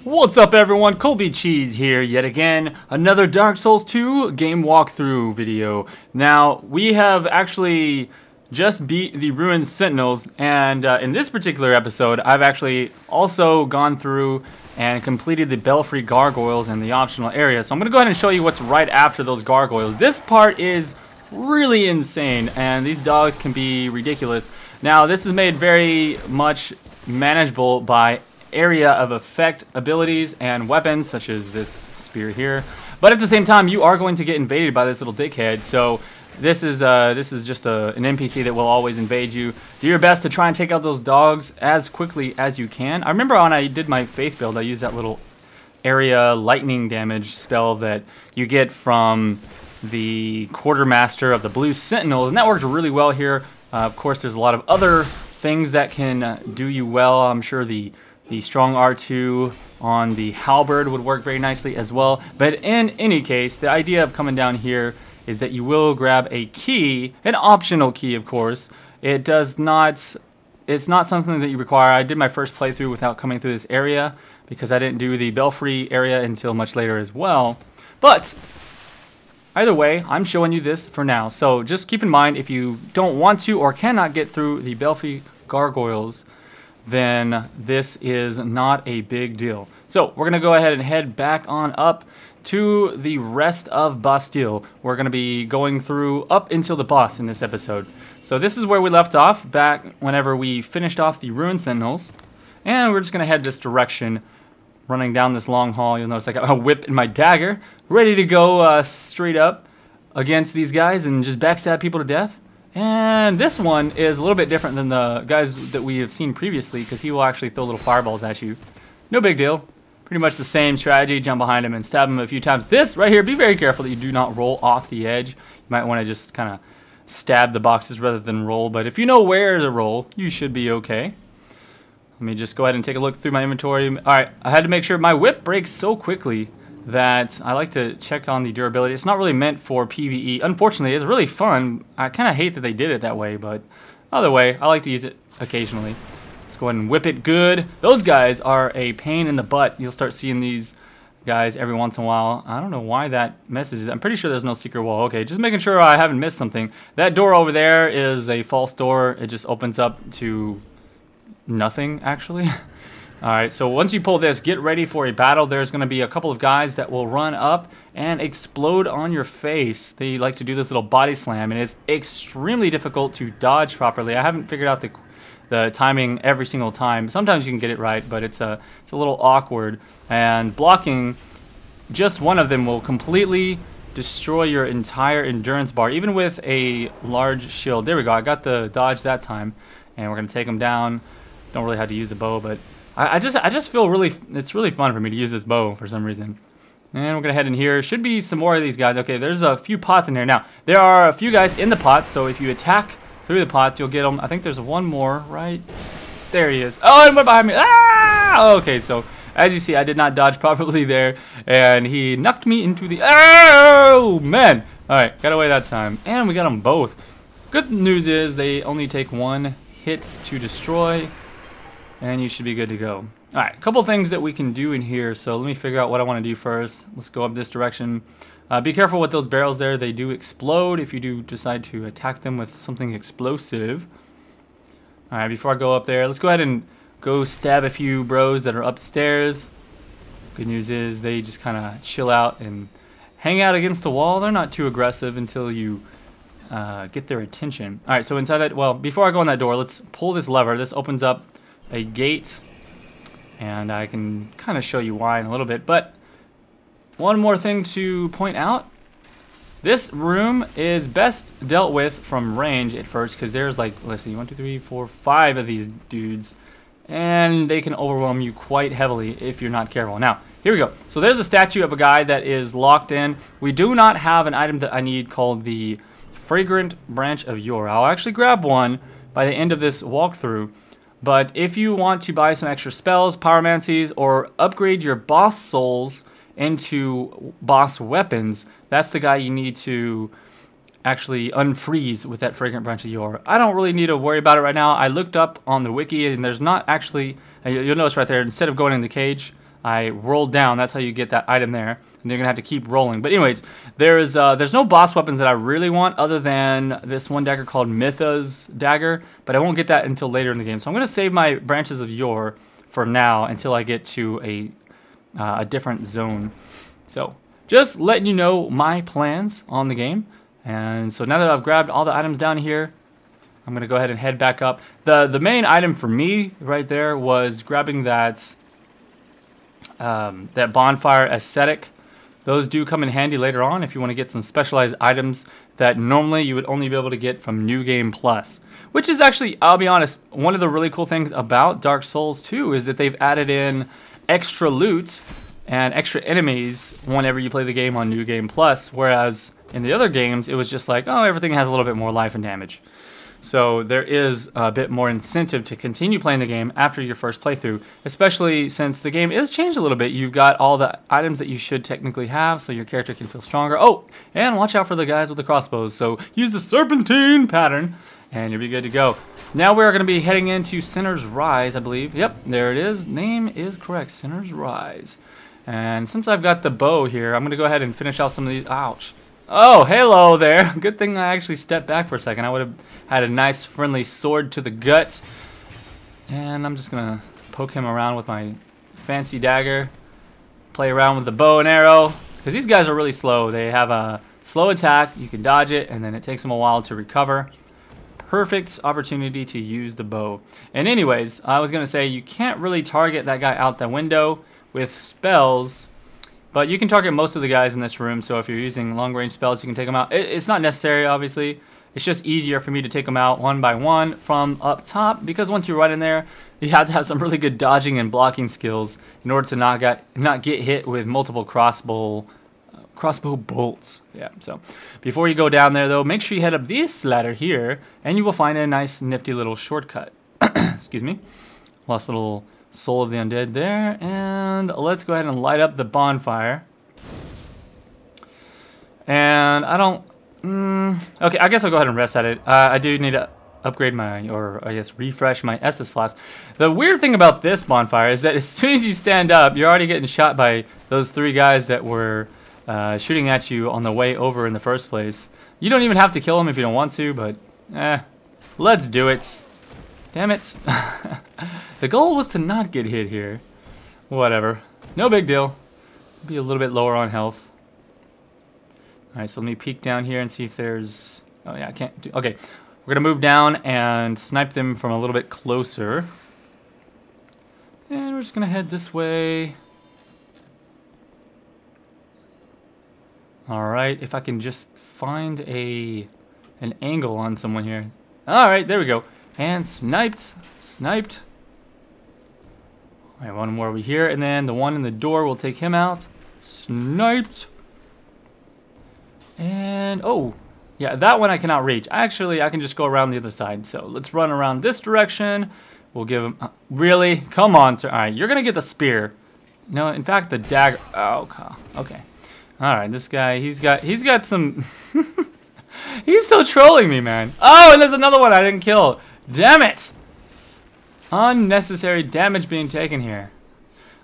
What's up everyone, Colby Cheese here yet again, another Dark Souls 2 game walkthrough video. Now, we have actually just beat the Ruined Sentinels, and in this particular episode, I've actually also gone through and completed the Belfry Gargoyles and the optional area. So I'm going to go ahead and show you what's right after those gargoyles. This part is really insane, and these dogs can be ridiculous. Now, this is made very much manageable by area of effect abilities and weapons such as this spear here, but at the same time you are going to get invaded by this little dickhead, so this is just an NPC that will always invade you. Do your best to try and take out those dogs as quickly as you can. I remember when I did my faith build, I used that little area lightning damage spell that you get from the quartermaster of the Blue Sentinels, and that worked really well here. Of course, there's a lot of other things that can do you well. I'm sure the strong R2 on the halberd would work very nicely as well. But in any case, the idea of coming down here is that you will grab a key, an optional key, of course. It's not something that you require. I did my first playthrough without coming through this area because I didn't do the Belfry area until much later as well. But either way, I'm showing you this for now. So just keep in mind, if you don't want to or cannot get through the Belfry Gargoyles, then this is not a big deal. So we're going to go ahead and head back on up to the rest of Bastille. We're going to be going through up until the boss in this episode. So this is where we left off back whenever we finished off the Ruined Sentinels. And we're just going to head this direction, running down this long hall. You'll notice I got my whip and my dagger ready to go straight up against these guys and just backstab people to death. And this one is a little bit different than the guys that we have seen previously because he will actually throw little fireballs at you. No big deal. Pretty much the same strategy. Jump behind him and stab him a few times. This right here, be very careful that you do not roll off the edge. You might want to just kind of stab the boxes rather than roll. But if you know where to roll, you should be okay. Let me just go ahead and take a look through my inventory. Alright, I had to make sure my whip breaks so quickly that I like to check on the durability. It's not really meant for PvE. Unfortunately, it's really fun. I kind of hate that they did it that way, but other way, I like to use it occasionally. Let's go ahead and whip it good. Those guys are a pain in the butt. You'll start seeing these guys every once in a while. I don't know why that message is. I'm pretty sure there's no secret wall. Okay, just making sure I haven't missed something. That door over there is a false door. It just opens up to nothing, actually. Alright, so once you pull this, get ready for a battle. There's going to be a couple of guys that will run up and explode on your face. They like to do this little body slam, and it's extremely difficult to dodge properly. I haven't figured out the timing every single time. Sometimes you can get it right, but it's a little awkward. And blocking just one of them will completely destroy your entire endurance bar, even with a large shield. There we go. I got the dodge that time, and we're going to take them down. Don't really have to use a bow, but I just feel it's really fun for me to use this bow for some reason. And we're gonna head in here. Should be some more of these guys. Okay, there's a few pots in here. Now, there are a few guys in the pots, so if you attack through the pots, you'll get them. I think there's one more, right? There he is. Oh, and one behind me. Ah! Okay, so as you see, I did not dodge properly there, and he knocked me into the... Oh, man! Alright, got away that time. And we got them both. Good news is they only take one hit to destroy, and you should be good to go. Alright, a couple things that we can do in here, so let me figure out what I want to do first. Let's go up this direction. Be careful with those barrels there. They do explode if you do decide to attack them with something explosive. Alright, before I go up there, let's go ahead and go stab a few bros that are upstairs. Good news is they just kind of chill out and hang out against the wall. They're not too aggressive until you get their attention. Alright, so inside that, well, before I go on that door, let's pull this lever. This opens up a gate, and I can kind of show you why in a little bit, but one more thing to point out. This room is best dealt with from range at first, because there's like, let's see, 1, 2, 3, 4, 5 of these dudes, and they can overwhelm you quite heavily if you're not careful. Now, here we go. So there's a statue of a guy that is locked in. We do not have an item that I need called the Fragrant Branch of Yore. I'll actually grab one by the end of this walkthrough. But if you want to buy some extra spells, pyromancies, or upgrade your boss souls into boss weapons, that's the guy you need to actually unfreeze with that Fragrant Branch of Yore. I don't really need to worry about it right now. I looked up on the wiki, and there's not actually, you'll notice right there, instead of going in the cage, I rolled down. That's how you get that item there. And you're going to have to keep rolling. But anyways, there's no boss weapons that I really want other than this one dagger called Mytha's Dagger. But I won't get that until later in the game. So I'm going to save my Branches of Yore for now until I get to a different zone. So just letting you know my plans on the game. And so now that I've grabbed all the items down here, I'm going to go ahead and head back up. The main item for me right there was grabbing that bonfire aesthetic. Those do come in handy later on if you want to get some specialized items that normally you would only be able to get from New Game Plus. Which is actually, I'll be honest, one of the really cool things about Dark Souls 2 is that they've added in extra loot and extra enemies whenever you play the game on New Game Plus. Whereas in the other games, it was just like, oh, everything has a little bit more life and damage. So there is a bit more incentive to continue playing the game after your first playthrough, especially since the game is changed a little bit. You've got all the items that you should technically have so your character can feel stronger. Oh, and watch out for the guys with the crossbows. So use the serpentine pattern and you'll be good to go. Now we're going to be heading into Sinner's Rise, I believe. Yep, there it is. Name is correct, Sinner's Rise. And since I've got the bow here, I'm going to go ahead and finish out some of these. Ouch. Oh, hello there. Good thing I actually stepped back for a second. I would have had a nice friendly sword to the gut. And I'm just going to poke him around with my fancy dagger. Play around with the bow and arrow. Because these guys are really slow. They have a slow attack. You can dodge it and then it takes them a while to recover. Perfect opportunity to use the bow. And anyways, I was going to say you can't really target that guy out the window with spells. But you can target most of the guys in this room, so if you're using long-range spells, you can take them out. It's not necessary, obviously. It's just easier for me to take them out one by one from up top, because once you're right in there, you have to have some really good dodging and blocking skills in order to not get hit with multiple crossbow bolts. Yeah. So before you go down there, though, make sure you head up this ladder here, and you will find a nice, nifty little shortcut. Excuse me. Lost a little Soul of the Undead there, and let's go ahead and light up the bonfire. And I don't... okay, I guess I'll go ahead and rest at it. I do need to upgrade my, or I guess refresh my Estus Flask. The weird thing about this bonfire is that as soon as you stand up, you're already getting shot by those three guys that were shooting at you on the way over in the first place. You don't even have to kill them if you don't want to, but let's do it. Damn it. The goal was to not get hit here. Whatever. No big deal. Be a little bit lower on health. Alright, so let me peek down here and see if there's... Oh yeah, I can't do... Okay, we're going to move down and snipe them from a little bit closer. And we're just going to head this way. Alright, if I can just find an angle on someone here. Alright, there we go. And sniped. Sniped. Alright, one more over here. And then the one in the door will take him out. Sniped. And, oh. Yeah, that one I cannot reach. Actually, I can just go around the other side. So let's run around this direction. We'll give him... really? Come on, sir. Alright, you're going to get the spear. No, in fact, the dagger... Oh, okay. Alright, this guy, he's got some... He's still trolling me, man. Oh, and there's another one I didn't kill. Damn it! Unnecessary damage being taken here.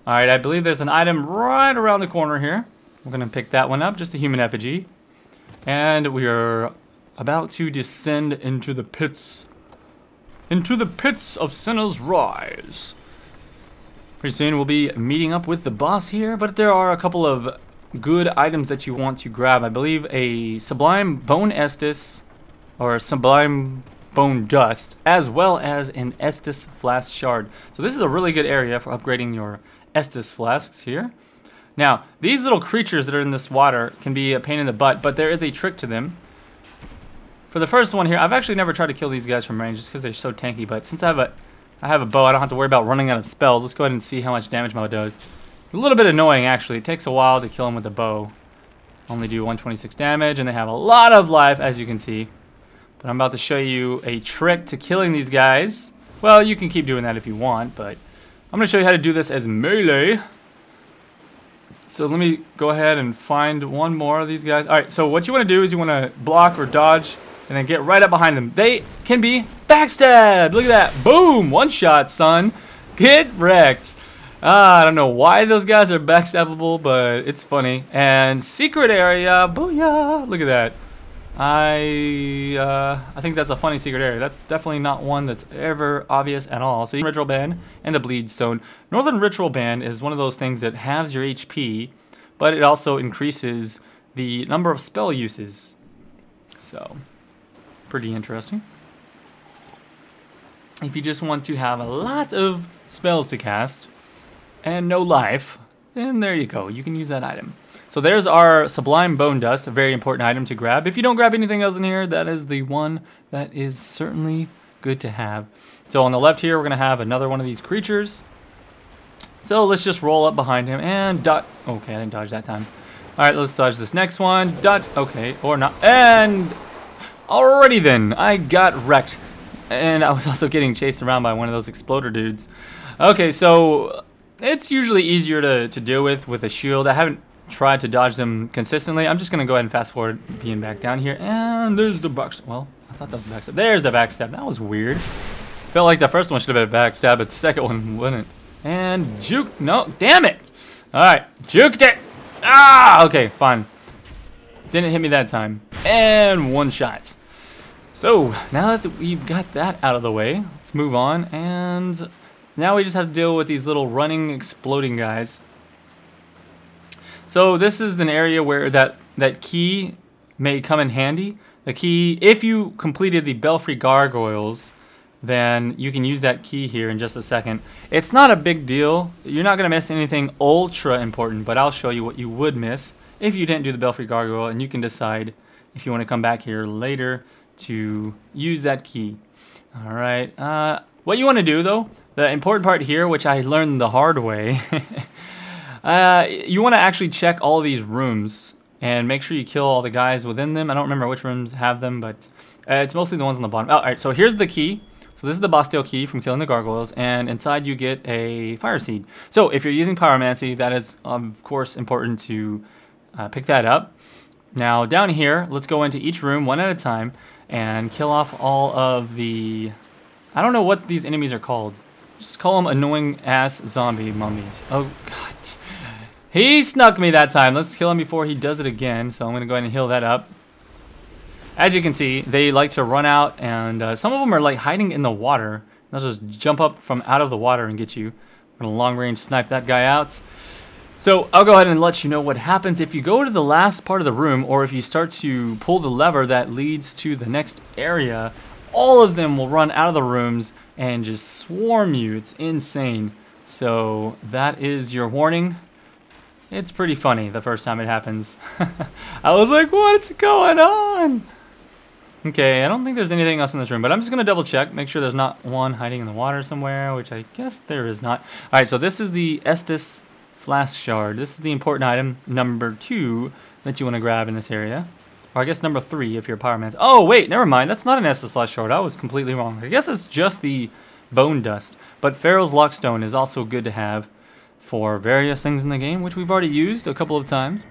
Alright, I believe there's an item right around the corner here. We're going to pick that one up, just a human effigy. And we are about to descend into the pits. Into the pits of Sinner's Rise. Pretty soon we'll be meeting up with the boss here, but there are a couple of good items that you want to grab. I believe a Sublime Bone Estus, or Sublime Bone Dust, as well as an Estus Flask Shard. So this is a really good area for upgrading your Estus Flasks here. Now, these little creatures that are in this water can be a pain in the butt, but there is a trick to them. For the first one here, I've actually never tried to kill these guys from range just because they're so tanky, but since I have a bow, I don't have to worry about running out of spells. Let's go ahead and see how much damage my bow does. A little bit annoying, actually. It takes a while to kill them with the bow. Only do 126 damage, and they have a lot of life, as you can see. But I'm about to show you a trick to killing these guys. Well, you can keep doing that if you want, but I'm going to show you how to do this as melee. So let me go ahead and find one more of these guys. Alright, so what you want to do is you want to block or dodge, and then get right up behind them. They can be backstabbed! Look at that! Boom! One shot, son! Get wrecked! I don't know why those guys are backstabbable, but it's funny. And secret area, booyah! Look at that. I think that's a funny secret area. That's definitely not one that's ever obvious at all. So Ritual Band and the Bleed Stone. Northern Ritual Band is one of those things that halves your HP, but it also increases the number of spell uses. So, pretty interesting. If you just want to have a lot of spells to cast and no life, then there you go. You can use that item. So there's our Sublime Bone Dust, a very important item to grab. If you don't grab anything else in here, that is the one that is certainly good to have. So on the left here, we're going to have another one of these creatures. So let's just roll up behind him and dodge. Okay, I didn't dodge that time. All right, let's dodge this next one. Dodge. Okay, or not. And alrighty then, I got wrecked. And I was also getting chased around by one of those exploder dudes. Okay, so it's usually easier to deal with a shield. I haven't tried to dodge them consistently. I'm just going to go ahead and fast forward being back down here. And there's the backstab. Well, I thought that was the backstab. There's the backstab. That was weird. Felt like the first one should have been a backstab, but the second one wouldn't. And juke. No, damn it. All right, juked it. Ah, okay, fine. Didn't hit me that time. And one shot. So, now that we've got that out of the way, let's move on. And now we just have to deal with these little running, exploding guys. So this is an area where that key may come in handy. The key, if you completed the Belfry Gargoyles, then you can use that key here in just a second. It's not a big deal. You're not going to miss anything ultra important, but I'll show you what you would miss if you didn't do the Belfry Gargoyle, and you can decide if you want to come back here later to use that key. All right. What you want to do, though, the important part here, which I learned the hard way, you want to actually check all these rooms and make sure you kill all the guys within them. I don't remember which rooms have them, but it's mostly the ones on the bottom. Oh, all right, so here's the key. So this is the Bastille key from killing the gargoyles, and inside you get a fire seed. So if you're using pyromancy, that is, of course, important to pick that up. Now, down here, let's go into each room one at a time and kill off all of the... I don't know what these enemies are called. Just call them annoying-ass zombie mummies. Oh, God. He snuck me that time. Let's kill him before he does it again. So I'm going to go ahead and heal that up. As you can see, they like to run out, and some of them are like hiding in the water. They'll just jump up from out of the water and get you. I'm going to long-range snipe that guy out. So I'll go ahead and let you know what happens if you go to the last part of the room, or if you start to pull the lever that leads to the next area. All of them will run out of the rooms and just swarm you. It's insane. So that is your warning. It's pretty funny the first time it happens. I was like, what's going on? Okay, I don't think there's anything else in this room, but I'm just going to double check, make sure there's not one hiding in the water somewhere, which I guess there is not. Alright, so this is the Estus Flask Shard. This is the important item, number 2, that you want to grab in this area. Or I guess number 3 if you're a Pyromancer. Oh, wait, never mind. That's not an Estus Flask Shard. I was completely wrong. I guess it's just the Bone Dust. But Pharaoh's Lockstone is also good to have for various things in the game, which we've already used a couple of times.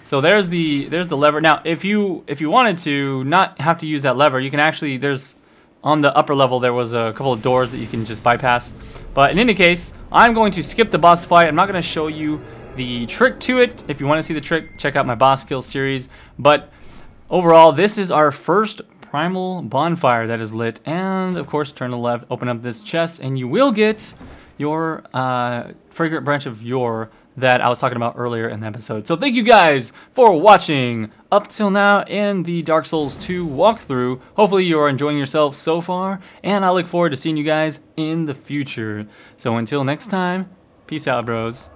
So there's the lever. Now, if you wanted to not have to use that lever, you can actually, there's on the upper level there was a couple of doors that you can just bypass. But in any case, I'm going to skip the boss fight. I'm not going to show you the trick to it. If you want to see the trick, check out my boss kill series. But overall, this is our first primal bonfire that is lit. And of course, turn to the left, open up this chest, and you will get your fragrant branch of yore that I was talking about earlier in the episode. So thank you guys for watching up till now in the Dark Souls 2 walkthrough. Hopefully you are enjoying yourself so far, and I look forward to seeing you guys in the future. So until next time, peace out, bros.